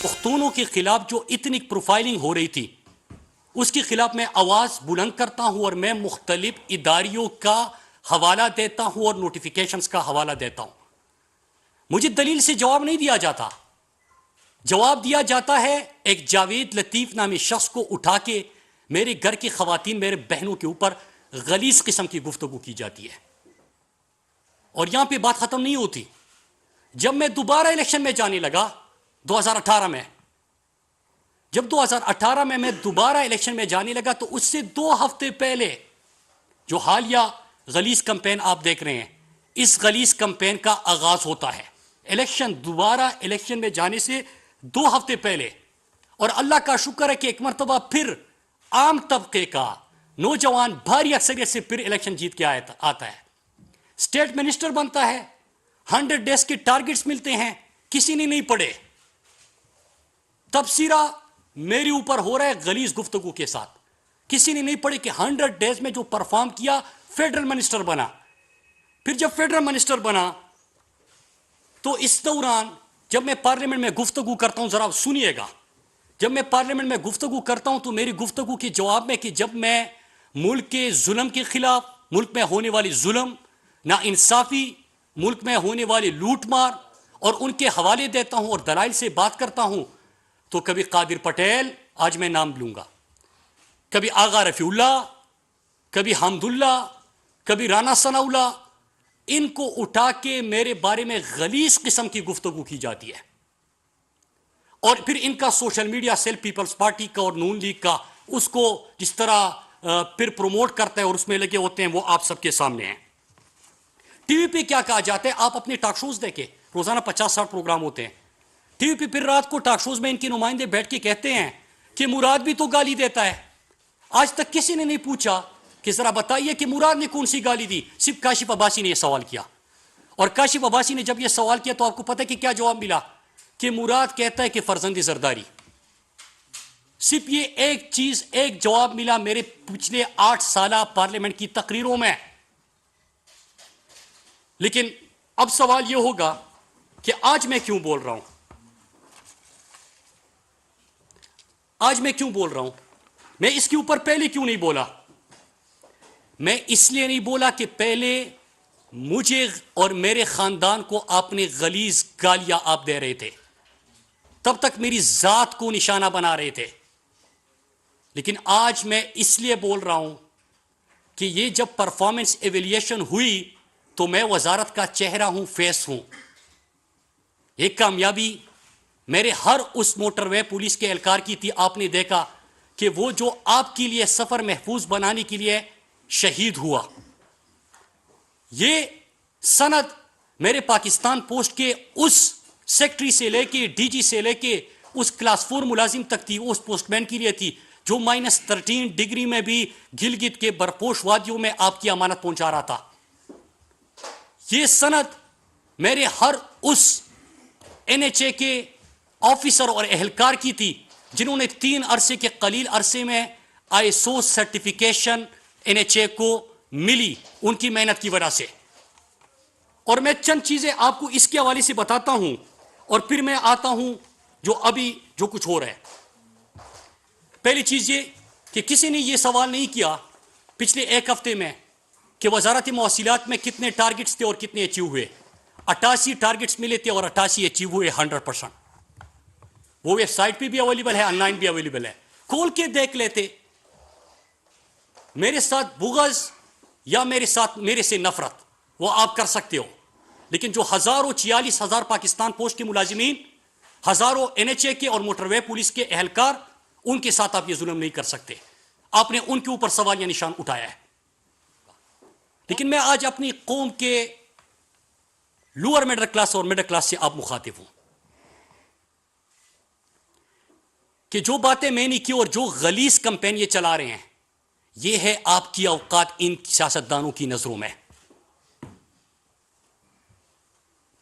پختونوں کے خلاف جو اتنی پروفائلنگ ہو رہی تھی اس کے خلاف میں آواز بلند کرتا ہوں اور میں مختلف اداریوں کا حوالہ دیتا ہوں اور نوٹیفیکیشنز کا حوالہ دیتا ہوں. مجھے دلیل سے جواب نہیں دیا جاتا. جواب دیا جاتا ہے ایک جاوید لطیف نامی شخص کو اٹھا کے میرے گھر کی خواتین میرے بہنوں کے اوپر غلیظ قسم کی گفتگو کی جاتی ہے. اور یہاں پہ بات ختم نہیں ہوتی. جب میں دوبارہ الیکشن میں جانے لگا 2018 میں، جب 2018 میں دوبارہ الیکشن میں جانے لگا تو اس سے 2 ہفتے پہلے جو حالیہ غلیظ کمپین آپ دیکھ رہے ہیں، اس غلیظ کمپین کا آغاز ہوتا ہے دوبارہ الیکشن میں جانے سے 2 ہفتے پہلے. اور اللہ کا شکر ہے کہ ایک مرتبہ پھر عام طبقے کا نوجوان بھاری اکثریت سے پھر الیکشن جیت کے آتا ہے، اسٹیٹ منسٹر بنتا ہے، 100 ڈیز کے ٹارگٹس ملتے ہیں، کسی نے نہیں پڑھے. تبصرہ میرے اوپر ہو رہا ہے غلیظ گفتگو کے ساتھ. کسی نے نہیں پڑھے کہ 100 ڈیز میں جو پرفارم کیا فیڈرل منسٹر بنا. پھر جب فیڈرل منسٹر بنا تو اس دوران جب میں پارلیمنٹ میں گفتگو کرتا ہوں، ذرا سنیے گا، جب میں پارلیمنٹ میں گفتگو کرتا ہوں تو میری گفتگو کے جواب میں کہ جب میں ملک کے ظلم کے خلاف، ملک میں ہونے والی ظلم، ناانصافی، ملک میں ہونے والی لوٹ مار اور ان کے حوالے دیتا ہوں اور دلائل سے بات کرتا ہوں تو کبھی قادر پٹیل، آج میں نام لوں گا، کبھی آغا رفیع اللہ، کبھی حمد اللہ، کبھی رانا ثناء اللہ، ان کو اٹھا کے میرے بارے میں غلیظ قسم کی گفتگو کی جاتی ہے. اور پھر ان کا social media cell Peoples Party کا اور نون لیگ کا اس کو جس طرح پھر پروموٹ کرتا ہے اور اس میں لگے ہوتے ہیں وہ آپ سب کے سامنے ہیں. ٹی وی پہ کیا کہا جاتا ہے، آپ اپنے ٹاک شوز دیکھیں، روزانہ 50-60 پروگرام ہوتے ہیں. ٹی وی پہ پھر رات کو ٹاک شوز میں ان کے نمائندے بیٹھ کے کہتے ہیں کہ مراد بھی تو گالی دیتا ہے. آج تک کسی نے نہیں پوچھا کہ ذرا بتائیے کہ مراد نے کون سی گالی دی. صرف کاشف عباسی نے یہ سوال کیا، اور کاشف عباسی نے جب یہ سوال کیا تو آپ کو پتہ ہے کہ کیا جواب ملا، کہ مراد کہتا ہے کہ فرزند زرداری. صرف یہ ایک چیز، ایک جواب ملا میرے پچھلے 8 سالہ پارلیمنٹ کی تقریروں میں. لیکن اب سوال یہ ہوگا کہ آج میں کیوں بول رہا ہوں، آج میں کیوں بول رہا ہوں، میں اس کے اوپر پہلے کیوں نہیں بولا. میں اس لیے نہیں بولا کہ پہلے مجھے اور میرے خاندان کو آپ نے غلیظ گالیاں آپ دے رہے تھے، تب تک میری ذات کو نشانہ بنا رہے تھے. لیکن آج میں اس لیے بول رہا ہوں کہ یہ جب پرفارمنس ایویلیشن ہوئی تو میں وزارت کا چہرہ ہوں، فیس ہوں. ایک کامیابی میرے ہر اس موٹر وے پولیس کے اہلکار کی تھی. آپ نے دیکھا کہ وہ جو آپ کے لیے سفر محفوظ بنانے کے لیے شہید ہوا. یہ سند میرے پاکستان پوسٹ کے اس سیکٹری سے لے کے ڈی جی سے لے کے اس کلاس 4 ملازم تک تھی، اس پوسٹ مین کے لیے تھی جو -13 ڈگری میں بھی گلگت کے برپوش وادیوں میں آپ کی امانت پہنچا رہا تھا. یہ سند میرے ہر اس NHA کے آفیسر اور اہلکار کی تھی جنہوں نے 3 عرصے کے قلیل عرصے میں ISO سرٹیفیکیشن NHA کو ملی ان کی محنت کی وجہ سے. اور میں چند چیزیں آپ کو اس کے حوالے سے بتاتا ہوں اور پھر میں آتا ہوں جو کچھ ہو رہا ہے. پہلی چیز یہ کہ کسی نے یہ سوال نہیں کیا پچھلے 1 ہفتے میں کہ وزارت مواصلات میں کتنے ٹارگٹس تھے اور کتنے اچیو ہوئے. 88 ٹارگٹس ملے تھے اور 88 اچیو ہوئے 100%. وہ ویب سائٹ پہ بھی اویلیبل ہے، آن لائن بھی اویلیبل ہے، کھول کے دیکھ لیتے. میرے ساتھ بغض یا میرے سے نفرت وہ آپ کر سکتے ہو، لیکن جو 44,000 پاکستان پوسٹ کے ملازمین، ہزاروں NHA کے اور موٹر وے پولیس کے اہلکار، ان کے ساتھ آپ یہ ظلم نہیں کر سکتے. آپ نے ان کے اوپر سوال یا نشان اٹھایا ہے. لیکن میں آج اپنی قوم کے لوور مڈل کلاس اور مڈل کلاس سے آپ مخاطب ہوں کہ جو باتیں میں نے کی اور جو غلیظ کمپین یہ چلا رہے ہیں، یہ ہے آپ کی اوقات ان سیاستدانوں کی نظروں میں.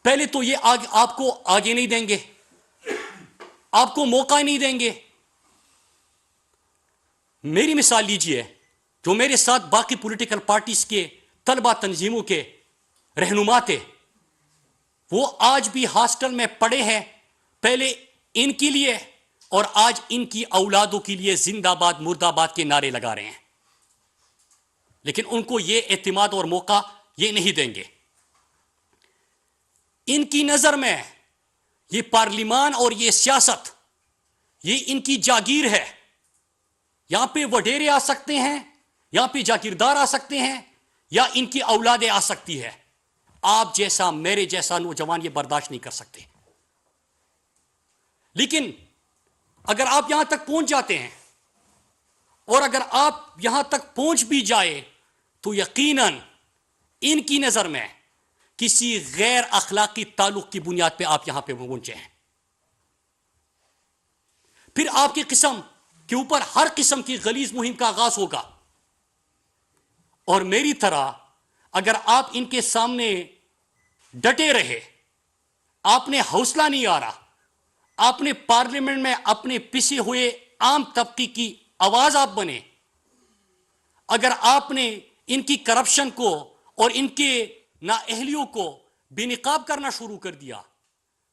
پہلے تو یہ آپ کو آگے نہیں دیں گے، آپ کو موقع نہیں دیں گے. میری مثال لیجئے، جو میرے ساتھ باقی پولیٹیکل پارٹیز کے طلبہ تنظیموں کے رہنما تھے، وہ آج بھی ہاسٹل میں پڑے ہیں. پہلے ان کے لیے اور آج ان کی اولادوں کے لیے زندہ باد مرد آباد کے نعرے لگا رہے ہیں، لیکن ان کو یہ اعتماد اور موقع یہ نہیں دیں گے۔ ان کی نظر میں یہ پارلیمان اور یہ سیاست یہ ان کی جاگیر ہے، یہاں پہ وڈیرے آ سکتے ہیں، یہاں پہ جاگیردار آ سکتے ہیں، یا ان کی اولادیں آ سکتی ہے۔ آپ جیسا میرے جیسا نوجوان یہ برداشت نہیں کر سکتے۔ لیکن اگر آپ یہاں تک پہنچ جاتے ہیں، اور اگر آپ یہاں تک پہنچ بھی جائے تو یقیناً ان کی نظر میں کسی غیر اخلاقی تعلق کی بنیاد پہ آپ یہاں پہ پہنچے ہیں۔ پھر آپ کی قسم کے اوپر ہر قسم کی غلیظ مہم کا آغاز ہوگا، اور میری طرح اگر آپ ان کے سامنے ڈٹے رہے، آپ نے حوصلہ نہیں آ رہا، آپ نے پارلیمنٹ میں اپنے پسے ہوئے عام طبقے کی آواز آپ بنے، اگر آپ نے ان کی کرپشن کو اور ان کے نااہلیوں کو بے نقاب کرنا شروع کر دیا،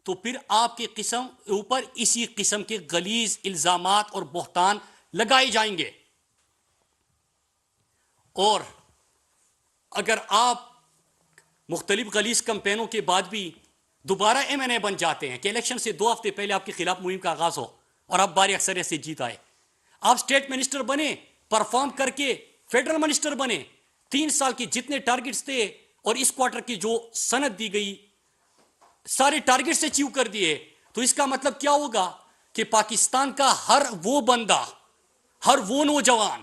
تو پھر آپ کے قسم اوپر اسی قسم کے غلیظ الزامات اور بہتان لگائے جائیں گے۔ اور اگر آپ مختلف غلیظ کمپینوں کے بعد بھی دوبارہ ایم این اے بن جاتے ہیں کہ الیکشن سے 2 ہفتے پہلے آپ کے خلاف مہم کا آغاز ہو اور آپ بھاری اکثریت سے جیت آئے، آپ اسٹیٹ منسٹر بنے، پرفارم کر کے فیڈرل منسٹر بنے، 3 سال کے جتنے ٹارگٹس تھے اور اس کوارٹر کی جو سند دی گئی سارے ٹارگٹس اچیو کر دیے، تو اس کا مطلب کیا ہوگا کہ پاکستان کا ہر وہ بندہ، ہر وہ نوجوان،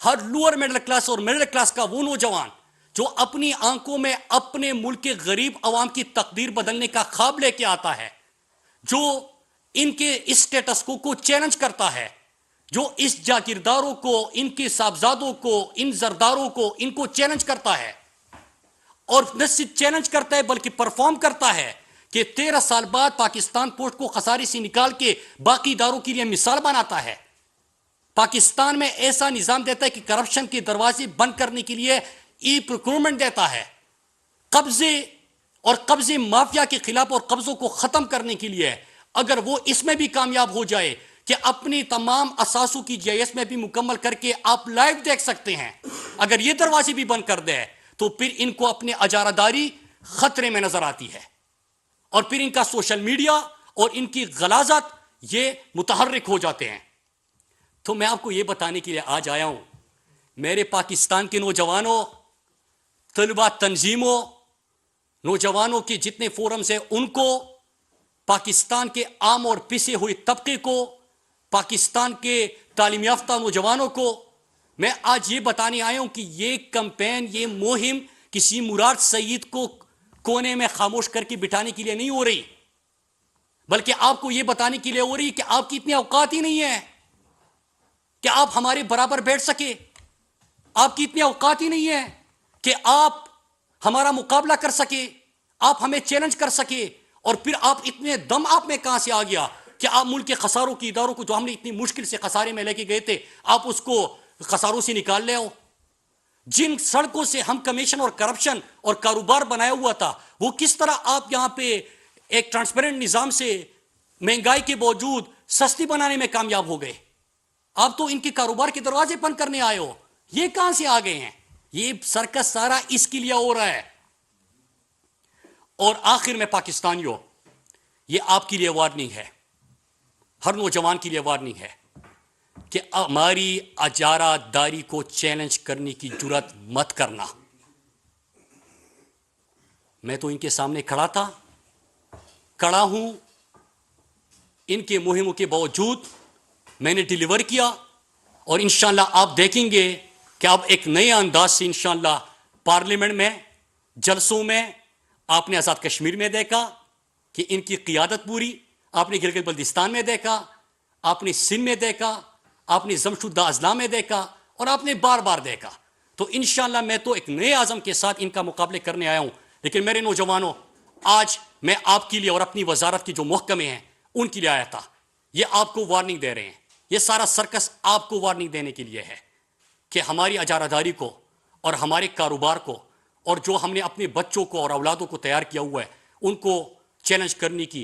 ہر لوور مڈل کلاس اور مڈل کلاس کا وہ نوجوان جو اپنی آنکھوں میں اپنے ملک کے غریب عوام کی تقدیر بدلنے کا خواب لے کے آتا ہے، جو ان کے اس سٹیٹس کو چیلنج کرتا ہے، جو اس جاگیرداروں کو، ان کے صاحبزادوں کو، ان زرداروں کو، ان کو چیلنج کرتا ہے، اور نہ صرف چیلنج کرتا ہے بلکہ پرفارم کرتا ہے کہ 13 سال بعد پاکستان پوسٹ کو خسارے سے نکال کے باقی اداروں کے لیے مثال بناتا ہے، پاکستان میں ایسا نظام دیتا ہے کہ کرپشن کے دروازے بند کرنے کے لیے ای پروکیورمنٹ دیتا ہے، قبضے اور قبضے مافیا کے خلاف اور قبضوں کو ختم کرنے کے لیے اگر وہ اس میں بھی کامیاب ہو جائے کہ اپنی تمام اثاثوں کی جی آئی ایس میں بھی مکمل کر کے آپ لائیو دیکھ سکتے ہیں، اگر یہ دروازے بھی بند کر دے تو پھر ان کو اپنے اجارہ داری خطرے میں نظر آتی ہے، اور پھر ان کا سوشل میڈیا اور ان کی غلاظت یہ متحرک ہو جاتے ہیں۔ تو میں آپ کو یہ بتانے کے لیے آج آیا ہوں، میرے پاکستان کے نوجوانوں، طلبہ تنظیموں، نوجوانوں کے جتنے فورمز ہیں ان کو، پاکستان کے عام اور پسے ہوئے طبقے کو، پاکستان کے تعلیم یافتہ نوجوانوں کو میں آج یہ بتانے آیا ہوں کہ یہ کمپین، یہ مہم کسی مراد سعید کو کونے میں خاموش کر کے بٹھانے کے لیے نہیں ہو رہی، بلکہ آپ کو یہ بتانے کے لیے ہو رہی کہ آپ کی اتنی اوقات ہی نہیں ہے کہ آپ ہمارے برابر بیٹھ سکے، آپ کی اتنی اوقات ہی نہیں ہے کہ آپ ہمارا مقابلہ کر سکے، آپ ہمیں چیلنج کر سکے، اور پھر آپ اتنے دم آپ میں کہاں سے آ گیا کہ آپ ملک کے خساروں کی اداروں کو جو ہم نے اتنی مشکل سے خسارے میں لے کے گئے تھے آپ اس کو خساروں سے نکال لے آؤ۔ جن سڑکوں سے ہم کمیشن اور کرپشن اور کاروبار بنایا ہوا تھا وہ کس طرح آپ یہاں پہ ایک ٹرانسپیرنٹ نظام سے مہنگائی کے باوجود سستی بنانے میں کامیاب ہو گئے، آپ تو ان کے کاروبار کے دروازے بند کرنے آئے ہو، یہ کہاں سے آ گئے ہیں؟ یہ سرکس سارا اس کے لیے ہو رہا ہے۔ اور آخر میں پاکستانیوں، یہ آپ کے لیے وارننگ ہے، ہر نوجوان کے لیے وارننگ ہے کہ ہماری اجارہ داری کو چیلنج کرنے کی جرات مت کرنا۔ میں تو ان کے سامنے کھڑا ہوں، ان کے مہموں کے باوجود میں نے ڈیلیور کیا، اور انشاءاللہ آپ دیکھیں گے کہ اب ایک نئے انداز سے انشاءاللہ پارلیمنٹ میں، جلسوں میں، آپ نے آزاد کشمیر میں دیکھا کہ ان کی قیادت پوری، آپ نے گلگت بلتستان میں دیکھا، آپ نے سندھ میں دیکھا، آپ نے ضمشدہ اضلاع میں دیکھا، اور آپ نے بار بار دیکھا۔ تو انشاءاللہ میں تو ایک نئے عزم کے ساتھ ان کا مقابلے کرنے آیا ہوں، لیکن میرے نوجوانوں، آج میں آپ کے لیے اور اپنی وزارت کے جو محکمے ہیں ان کے لیے آیا تھا، یہ آپ کو وارننگ دے رہے ہیں، یہ سارا سرکس آپ کو وارننگ دینے کے لیے ہے کہ ہماری اجارہ داری کو اور ہمارے کاروبار کو اور جو ہم نے اپنے بچوں کو اور اولادوں کو تیار کیا ہوا ہے ان کو چیلنج کرنے کی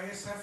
ISF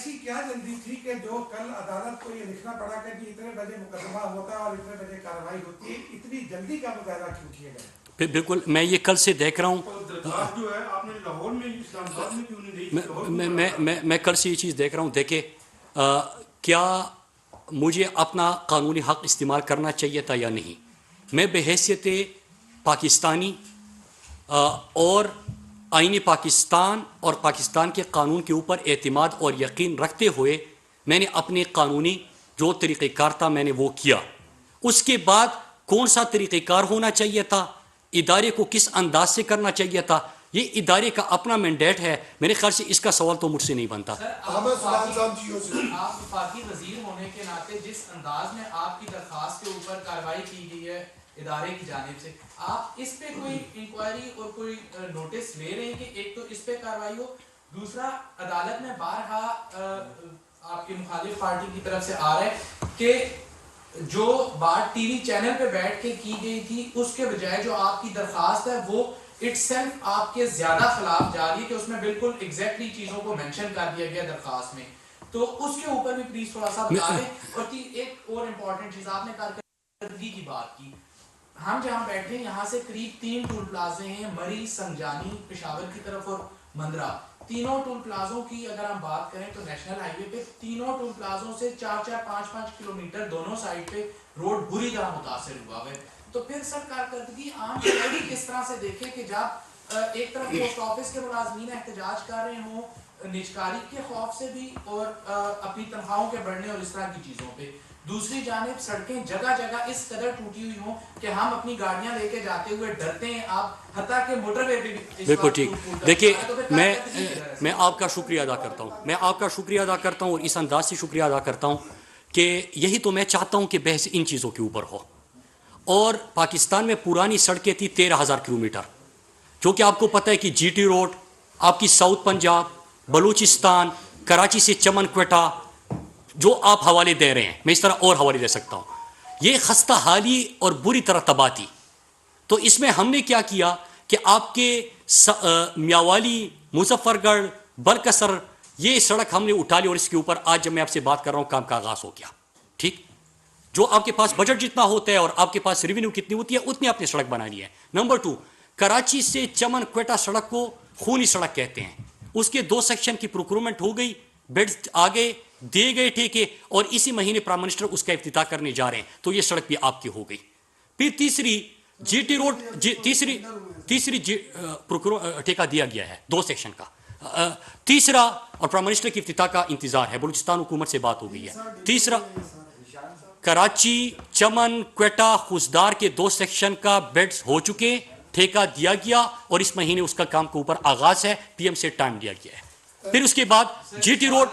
ایسی کیا جلدی تھی کہ جو کل عدالت کو یہ لکھنا پڑا کہ جی اتنے بجے مقدمہ ہوتا ہے اور اتنے بجے کارروائی ہوتی ہے، اتنی جلدی کا مظاہرہ کیوں کیے گئے؟ بالکل میں یہ کل سے دیکھ رہا ہوں، درخواست جو ہے آپ نے لاہور میں اسلام آباد میں کیوں نہیں دی؟ میں کل سے یہ چیز دیکھ رہا ہوں. دیکھیں کیا مجھے اپنا قانونی حق استعمال کرنا چاہیے تھا یا نہیں. میں بحیثیت پاکستانی اور آئین پاکستان اور پاکستان کے قانون کے اوپر اعتماد اور یقین رکھتے ہوئے میں نے اپنے قانونی جو طریقہ کار تھا میں نے وہ کیا. اس کے بعد کون سا طریقہ کار ہونا چاہیے تھا، ادارے کو کس انداز سے کرنا چاہیے تھا، یہ ادارے کا اپنا مینڈیٹ ہے. میرے خیال سے اس کا سوال تو مجھ سے نہیں بنتا. آپ وفاقی وزیر ہونے کے ناطے جس انداز میں آپ کی درخواست کے اوپر کارروائی کی گئی ہے ادارے کی جانب سے، آپ اس پہ کوئی انکوائری اور کوئی نوٹس لے رہے ہیں کہ ایک تو اس پہ کارروائی ہو، دوسرا عدالت میں بارہا آپ کی مخالف پارٹی کی طرف سے آ رہا ہے کہ جو بات ٹی وی چینل پہ بیٹھ کے کی گئی تھی اس کے بجائے جو آپ کی درخواست ہے وہ اٹ سیلف آپ کے زیادہ خلاف جا رہی ہے کہ اس میں بالکل ایگزیکٹلی چیزوں کو مینشن کر دیا گیا درخواست میں. تو اس کے اوپر بھی پلیز تھوڑا سا بتا دیں. اور ایک اور امپورٹنٹ چیز آپ نے کارکردگی کی بات کی. ہم جہاں بیٹھے ہیں یہاں سے قریب 3 ٹول پلازے ہیں، مری، سنجانی، پشاور کی طرف اور مندرہ. تینوں ٹول پلازوں کی اگر ہم بات کریں تو نیشنل ہائی وے پہ تینوں ٹول پلازوں سے 4-4 5-5 کلومیٹر دونوں سائڈ پہ روڈ بری طرح متاثر ہوا ہے. تو پھر سر کارکردگی عام شہری کس طرح سے دیکھے کہ جب ایک طرف پوسٹ آفس کے ملازمین احتجاج کر رہے ہوں نجکاری کے خوف سے بھی اور اپنی تنخواہوں کے بڑھنے اور اس طرح کی چیزوں پہ، دوسری جانب سڑکیں جگہ جگہ اس قدر ٹوٹی ہوئی ہوں کہ ہم اپنی گاڑیاں لے کے جاتے ہوئے ڈرتے ہیں. آپ حتیٰ کہ موٹر وے پہ بھی بالکل ٹھیک. دیکھیے میں آپ کا شکریہ ادا کرتا ہوں، میں آپ کا شکریہ ادا کرتا ہوں اور اس انداز سے شکریہ ادا کرتا ہوں کہ یہی تو میں چاہتا ہوں کہ بحث ان چیزوں کے اوپر ہو. اور پاکستان میں پرانی سڑکیں تھی 13,000 کلومیٹر، جو کہ آپ کو پتہ ہے کہ جی ٹی روڈ آپ کی ساؤتھ پنجاب، بلوچستان، کراچی سے چمن کوئٹہ جو آپ حوالے دے رہے ہیں، میں اس طرح اور حوالے دے سکتا ہوں، یہ خستہ حالی اور بری طرح تباہ تھی. تو اس میں ہم نے کیا کیا کہ آپ کے میاوالی، مظفر گڑھ، بلکسر یہ سڑک ہم نے اٹھا لی اور اس کے اوپر آج جب میں آپ سے بات کر رہا ہوں کام کا آغاز ہو گیا. ٹھیک، جو آپ کے پاس بجٹ جتنا ہوتا ہے اور آپ کے پاس ریونیو کتنی ہوتی ہے اتنی آپ نے سڑک بنانی ہے. نمبر 2، کراچی سے چمن کوئٹہ سڑک کو خونی سڑک کہتے ہیں. اس کے 2 سیکشن کی پروکیورمنٹ ہو گئی، بیڈز آگے دیے گئے ٹھیکے اور اسی مہینے پرائم منسٹر اس کا افتتاح کرنے جا رہے ہیں. تو یہ سڑک بھی آپ کی ہو گئی. پھر تیسری جی ٹی روڈ تیسری ٹھیکہ دیا گیا ہے 2 سیکشن کا. تیسرا اور پرائم منسٹر کی افتتاح کا انتظار ہے، بلوچستان حکومت سے بات ہو گئی ہے. تیسرا کراچی، چمن، کوئٹہ، خوزدار کے 2 سیکشن کا بیڈز ہو چکے، ٹھیکہ دیا گیا اور اس مہینے اس کا کام کے اوپر آغاز ہے. پی ایم سے ٹائم دیا گیا ہے. پھر اس کے بعد جی ٹی روڈ،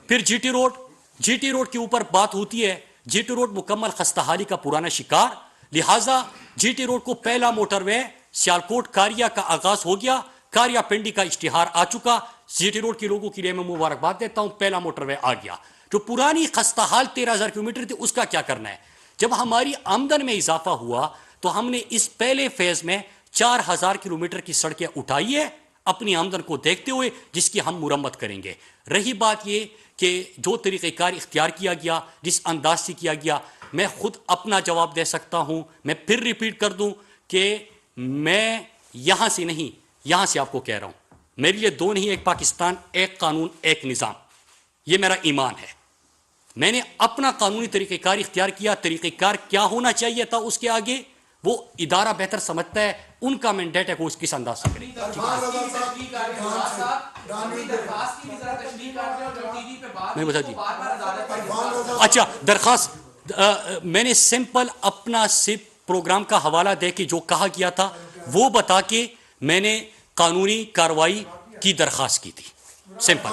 پھر جی ٹی روڈ کے اوپر بات ہوتی ہے. جی ٹی روڈ مکمل خستہ حالی کا پرانا شکار، لہٰذا جی ٹی روڈ کو پہلا موٹر وے سیالکوٹ کاریا کا آغاز ہو گیا. کاریا پنڈی کا اشتہار آ چکا. جی ٹی روڈ کے لوگوں کے لیے میں مبارکباد دیتا ہوں، پہلا موٹر وے آ گیا. جو پرانی خستہ حال 13,000 کلومیٹر تھی اس کا کیا کرنا ہے. جب ہماری آمدن میں اضافہ ہوا تو ہم نے اس پہلے فیز میں 4,000 کلومیٹر کی سڑکیں اٹھائی ہے اپنی آمدن کو دیکھتے ہوئے، جس کی ہم مرمت کریں گے. رہی بات یہ کہ جو طریقہ کار اختیار کیا گیا، جس انداز سے کیا گیا، میں خود اپنا جواب دے سکتا ہوں. میں پھر ریپیٹ کر دوں کہ میں یہاں سے نہیں، یہاں سے آپ کو کہہ رہا ہوں. میرے لیے 2 نہیں، ایک پاکستان، ایک قانون، ایک نظام، یہ میرا ایمان ہے. میں نے اپنا قانونی طریقہ کار اختیار کیا. طریقہ کار کیا ہونا چاہیے تھا اس کے آگے وہ ادارہ بہتر سمجھتا ہے، ان کا مینڈیٹ ہے کہ وہ اس کس انداز سے کرے. میں بتا دی. اچھا، درخواست میں نے سمپل اپنا صرف پروگرام کا حوالہ دے کے جو کہا گیا تھا وہ بتا کے میں نے قانونی کارروائی کی درخواست کی تھی. سمپل.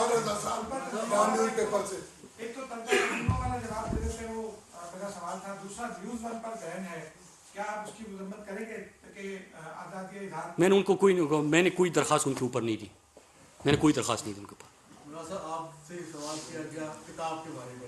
ایک تو تنخواہ تنظیموں والا جواب دے دیتے، وہ میرا سوال تھا. دوسرا نیوز 1 پر بین ہے، کیا آپ اس کی مذمت کریں گے کہ آزادی اظہار؟ میں نے ان کو میں نے کوئی درخواست ان کے اوپر نہیں دی. میں نے کوئی درخواست نہیں دی ان کے اوپر. آپ سے سوال کیا گیا کتاب کے بارے میں،